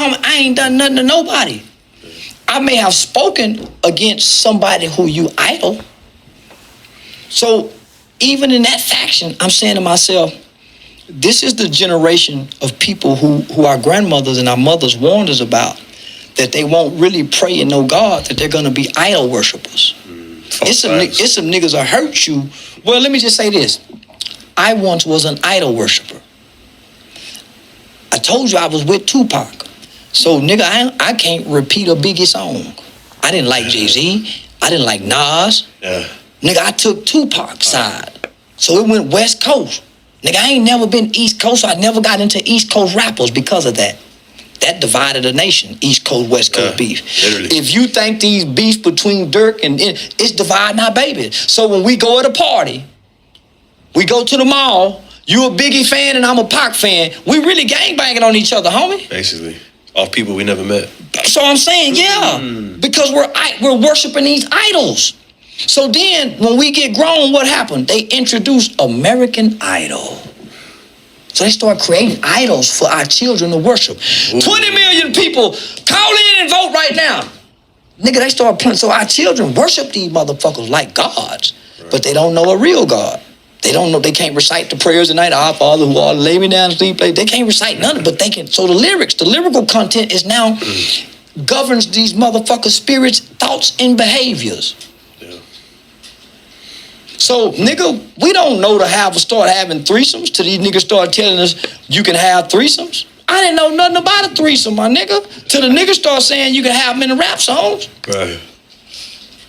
homie, I ain't done nothing to nobody. I may have spoken against somebody who you idol. So even in that faction, I'm saying to myself, this is the generation of people who our grandmothers and our mothers warned us about, that they won't really pray and know God, that they're going to be idol worshipers. It's some niggas that hurt you. Well, let me just say this. I once was an idol worshiper. I told you I was with Tupac. So, nigga, I can't repeat a Biggie song. I didn't like Jay-Z. I didn't like Nas. Yeah. Nigga, I took Tupac's side. So it went West Coast. Nigga, I ain't never been East Coast, so I never got into East Coast rappers because of that. That divided the nation, East Coast, West Coast beef. Literally. If you think these beefs between Dirk and it's dividing our baby. So when we go at a party, we go to the mall, you a Biggie fan and I'm a Pac fan, we really gangbanging on each other, homie. Basically, off people we never met. So I'm saying, yeah, because we're worshiping these idols. So then, when we get grown, what happened? They introduced American Idol. So they start creating idols for our children to worship. Ooh. 20 million people, call in and vote right now. Nigga, they start playing. So our children worship these motherfuckers like gods, right. But they don't know a real God. They don't know, they can't recite the prayers at night. Our Father who art, lay me down to sleep. They can't recite none of it, but they can. So the lyrical content is now governs these motherfuckers' spirits, thoughts, and behaviors. So, nigga, we don't know to start having threesomes till these niggas start telling us you can have threesomes. I didn't know nothing about a threesome, my nigga, till the niggas start saying you can have them in the rap songs. Right.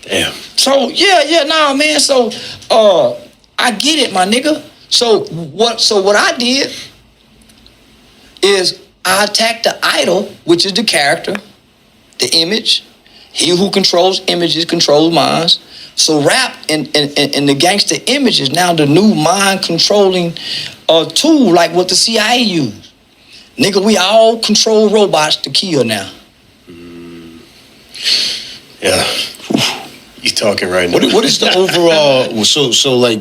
Damn. So, nah, man. So, I get it, my nigga. So what I did is I attacked the idol, which is the character, the image. He who controls images controls minds. So rap and the gangster image is now the new mind-controlling tool, like what the CIA used. Nigga, we all control robots to kill now. Yeah. You talking right now. What is the overall, so like,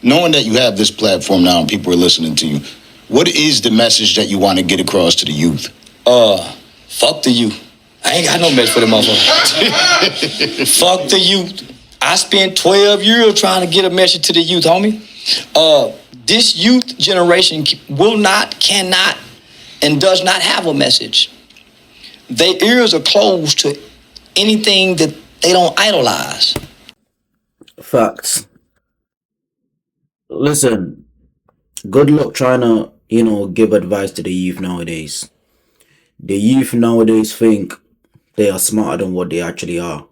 knowing that you have this platform now and people are listening to you, what is the message that you want to get across to the youth? Fuck the youth. I ain't got no message for the motherfucker. Fuck the youth. I spent 12 years trying to get a message to the youth, homie. This youth generation will not, cannot, and does not have a message. Their ears are closed to anything that they don't idolize. Facts. Listen, good luck trying to, give advice to the youth nowadays. The youth nowadays think they are smarter than what they actually are.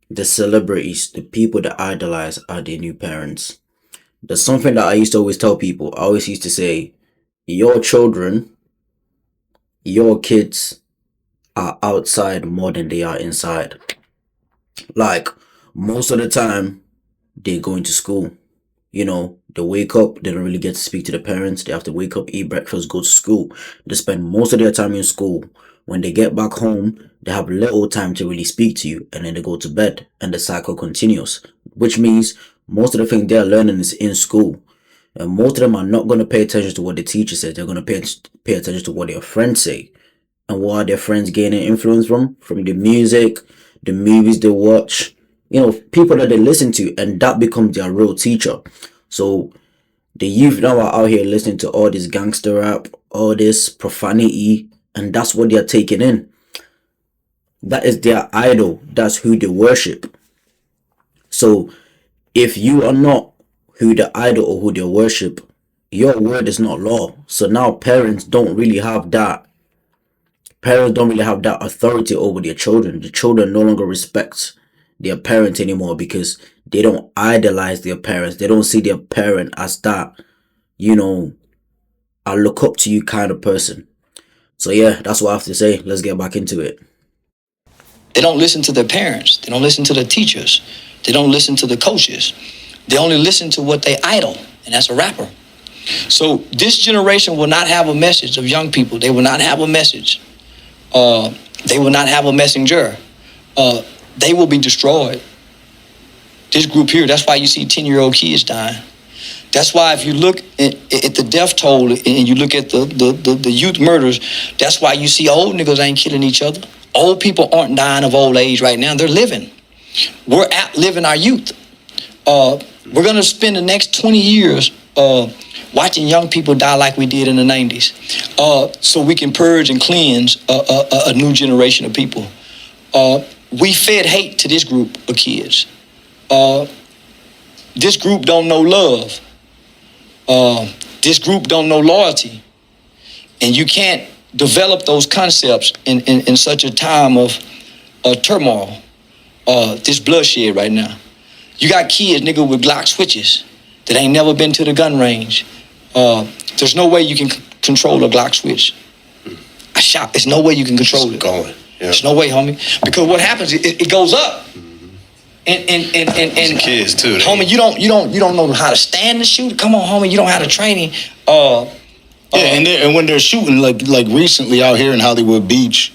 The celebrities, the people that idolize are their new parents. There's something that I used to always tell people. I always used to say, your children, your kids are outside more than they are inside. Like, most of the time, they're going to school. They wake up, they don't really get to speak to the parents. They have to wake up, eat breakfast, go to school. They spend most of their time in school. When they get back home, they have little time to really speak to you, and then they go to bed, and the cycle continues. Which means most of the thing they're learning is in school. And most of them are not going to pay attention to what the teacher says. They're going to pay attention to what their friends say. And what are their friends gaining influence from? From the music, the movies they watch, people that they listen to, and that becomes their real teacher. So the youth now are out here listening to all this gangster rap, all this profanity, and that's what they're taking in. That is their idol. That's who they worship. So if you are not who the idol or who they worship, your word is not law. So now parents don't really have that. Parents don't really have that authority over their children. The children no longer respect their parents anymore because they don't idolize their parents. They don't see their parent as that, I look up to you kind of person. So yeah, that's what I have to say. Let's get back into it. They don't listen to their parents. They don't listen to the teachers. They don't listen to the coaches. They only listen to what they idol, and that's a rapper. So this generation will not have a message of young people. They will not have a message. They will not have a messenger. They will be destroyed. This group here, that's why you see 10-year-old kids dying. That's why if you look at the death toll and you look at the youth murders, that's why you see old niggas ain't killing each other. Old people aren't dying of old age right now. They're living. We're outliving our youth. We're going to spend the next 20 years watching young people die like we did in the 90s, so we can purge and cleanse a new generation of people. We fed hate to this group of kids. This group don't know love. This group don't know loyalty. And you can't develop those concepts in such a time of turmoil, this bloodshed right now. You got kids, nigga, with Glock switches that ain't never been to the gun range. There's no way you can control a Glock switch. I shot. There's no way you can control it. Going. Yeah. There's no way, homie. Because what happens, it goes up. And kids too. Homie, you don't know how to stand the shoot. Come on, homie, you don't have the training. And when they're shooting, like recently out here in Hollywood Beach,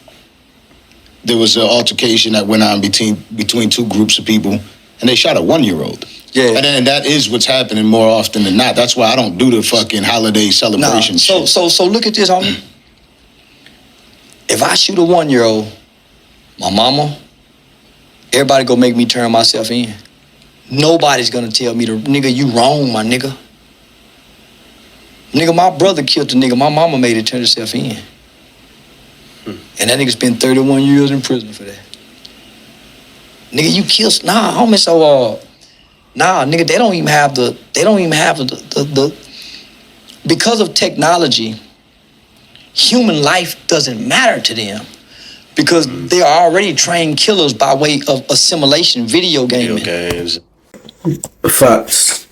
there was an altercation that went on between two groups of people, and they shot a 1-year-old. Yeah. And that is what's happening more often than not. That's why I don't do the fucking holiday celebration shit. So look at this, homie. If I shoot a 1-year-old, my mama, everybody gonna make me turn myself in. Nobody's gonna tell me nigga, you wrong, my nigga. Nigga, my brother killed the nigga. My mama made it turn herself in. And that nigga spent 31 years in prison for that. Nigga, you killed, nah, homie, so, nah, nigga, they don't even have the because of technology, human life doesn't matter to them because they are already trained killers by way of assimilation, video gaming. Video games. Facts.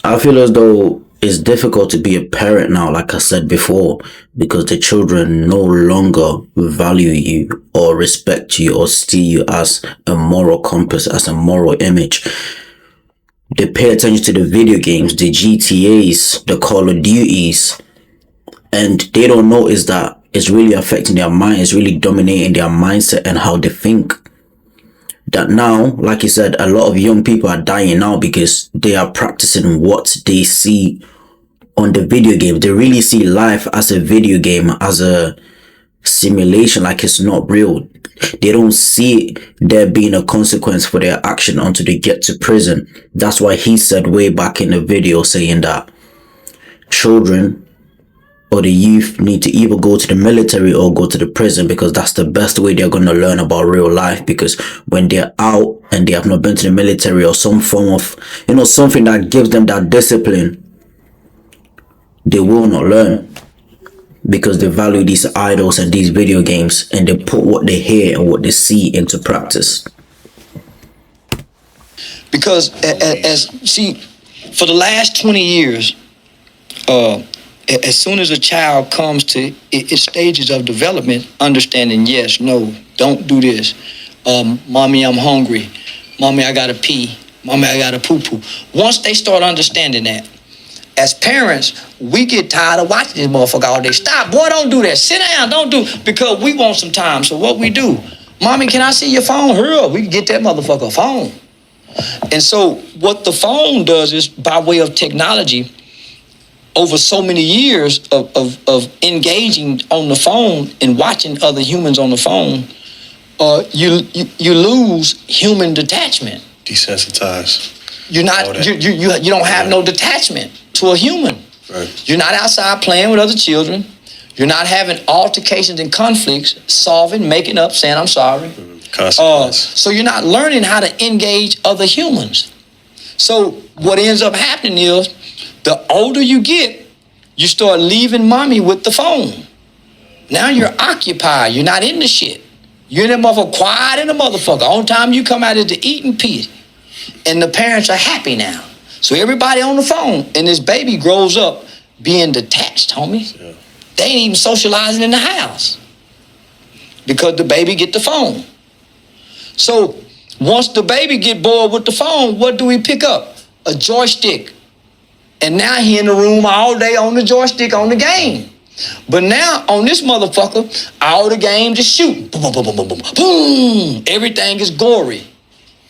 I feel as though it's difficult to be a parent now, like I said before, because the children no longer value you or respect you or see you as a moral compass, as a moral image. They pay attention to the video games, the GTAs, the Call of Duties, and they don't notice that it's really affecting their mind, it's really dominating their mindset and how they think. That now, like you said, a lot of young people are dying now because they are practicing what they see on the video game. They really see life as a video game, as a simulation, like it's not real. They don't see there being a consequence for their action until they get to prison. That's why he said way back in the video saying that children or the youth need to either go to the military or go to the prison, because that's the best way they're going to learn about real life. Because when they're out and they have not been to the military or some form of, something that gives them that discipline, they will not learn, because they value these idols and these video games, and they put what they hear and what they see into practice. Because for the last 20 years, as soon as a child comes to its stages of development, understanding yes, no, don't do this. Mommy, I'm hungry. Mommy, I gotta pee. Mommy, I gotta poo-poo. Once they start understanding that, as parents, we get tired of watching this motherfucker all day. Stop, boy, don't do that. Sit down, don't do, because we want some time. So what we do, Mommy, can I see your phone? Hurry up, we can get that motherfucker a phone. And so what the phone does is, by way of technology, over so many years of engaging on the phone and watching other humans on the phone, you lose human detachment. Desensitized. You don't have no detachment to a human. Right. You're not outside playing with other children. You're not having altercations and conflicts, solving, making up, saying I'm sorry. So you're not learning how to engage other humans. So what ends up happening is, the older you get, you start leaving mommy with the phone. Now you're occupied. You're not in the shit. You're in the motherfucker, quiet in the motherfucker. Only time you come out is to eat and pee. And the parents are happy now. So everybody on the phone, and this baby grows up being detached, homie. Yeah. They ain't even socializing in the house because the baby get the phone. So once the baby get bored with the phone, what do we pick up? A joystick. And now he in the room all day on the joystick on the game. But now on this motherfucker, all the games is shooting. Boom, boom, boom, boom, boom, boom. Everything is gory.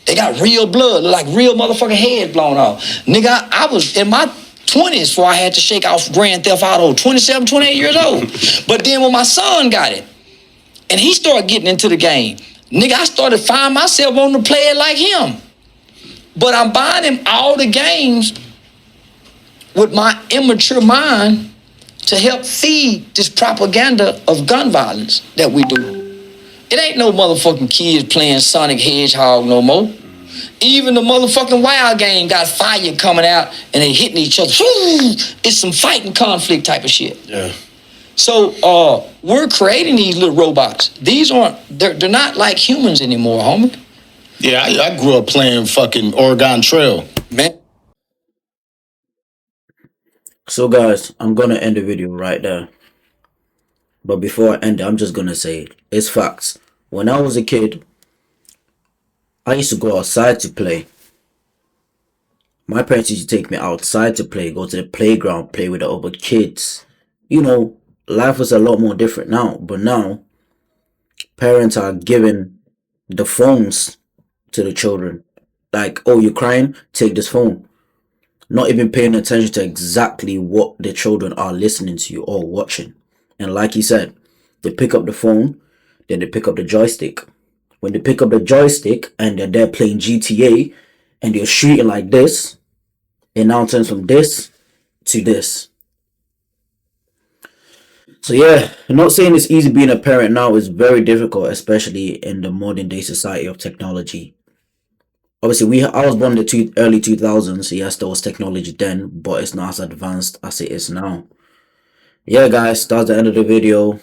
They got real blood, look like real motherfucking head blown off. Nigga, I was in my 20s before I had to shake off Grand Theft Auto, 27, 28 years old. But then when my son got it, and he started getting into the game, nigga, I started finding myself wanting to play it like him. But I'm buying him all the games with my immature mind to help feed this propaganda of gun violence that we do. It ain't no motherfucking kids playing Sonic Hedgehog no more. Even the motherfucking Wild game got fire coming out and they hitting each other. It's some fighting conflict type of shit. Yeah. So we're creating these little robots. These aren't, they're not like humans anymore, homie. Yeah, I grew up playing fucking Oregon Trail. Man. So guys, I'm gonna end the video right there. But before I end it, I'm just gonna say it's facts. When I was a kid, I used to go outside to play. My parents used to take me outside to play, go to the playground, play with the other kids. You know, life was a lot more different now. But now, parents are giving the phones to the children. Like, oh, you're crying? Take this phone. Not even paying attention to exactly what the children are listening to or watching. And like he said, they pick up the phone, then they pick up the joystick. When they pick up the joystick and they're there playing GTA and they're shooting like this, it now turns from this to this. So yeah, I'm not saying it's easy being a parent now. It's very difficult, especially in the modern day society of technology. Obviously, I was born in the early 2000s. Yes, there was technology then, but it's not as advanced as it is now. Yeah, guys, that's the end of the video.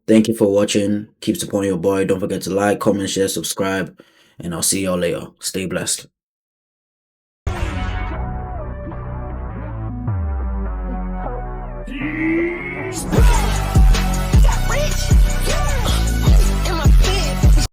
Thank you for watching. Keep supporting your boy. Don't forget to like, comment, share, subscribe, and I'll see y'all later. Stay blessed. What